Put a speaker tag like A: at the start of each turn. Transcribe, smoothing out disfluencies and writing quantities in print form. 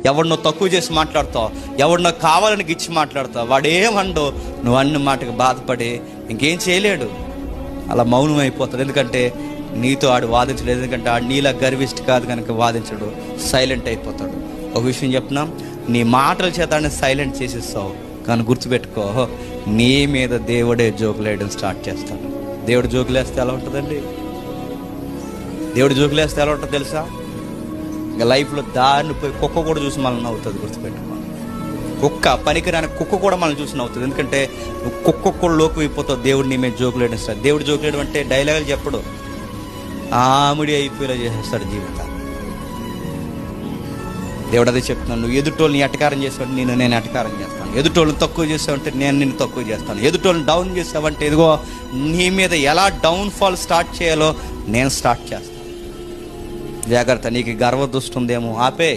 A: ఎవరినో తక్కువ చేసి మాట్లాడతావు, ఎవరినో కావాలని గిచ్చి మాట్లాడతావు, వాడేమండో నువ్వు అన్న మాటకు బాధపడి ఇంకేం చేయలేడు, అలా మౌనం అయిపోతాడు. ఎందుకంటే నీతో ఆడు వాదించడు, ఎందుకంటే ఆడు నీలా గర్విష్టి కాదు కనుక వాదించడు, సైలెంట్ అయిపోతాడు. ఒక విషయం చెప్తున్నా, నీ మాటల చేత సైలెంట్ చేసేస్తావు, కానీ గుర్తుపెట్టుకో, నీ మీద దేవుడే జోకులేయడం స్టార్ట్ చేస్తాడు. దేవుడు జోకులేస్తే ఎలా ఉంటుందండి? దేవుడు జోకులేస్తే ఎలా ఉంటుంది తెలుసా? ఇంకా లైఫ్లో దారిని పోయి కుక్క కూడా చూసి మనల్ని నవ్వుతుంది. గుర్తుపెట్టుకో, కుక్క పనికిరాని కుక్క కూడా మనల్ని చూసి నవ్వుతుంది. ఎందుకంటే నువ్వు కుక్క కూడా లోకి అయిపోతావు. దేవుడు నీ మీద జోకులేయడం స్టార్ట్. దేవుడు జోకులేయడం అంటే డైలాగులు చెప్పడు, ఆముడి అయిపోయేలా చేసేస్తాడు జీవితాన్ని. దేవుడు అదే చెప్తున్నాను, నువ్వు ఎదుటోళ్ళని ఎటకారం చేసావంటే నేను ఎటకారం చేస్తాను, ఎదుటోళ్ళని తక్కువ చేసావంటే నేను నిన్ను తక్కువ చేస్తాను, ఎదుటోళ్ళని డౌన్ చేసావంటే ఇదిగో నీ మీద ఎలా డౌన్ ఫాల్ స్టార్ట్ చేయాలో నేను స్టార్ట్ చేస్తాను. జాగ్రత్త, నీకు గర్వ దృష్టి ఉందేమో ఆపే.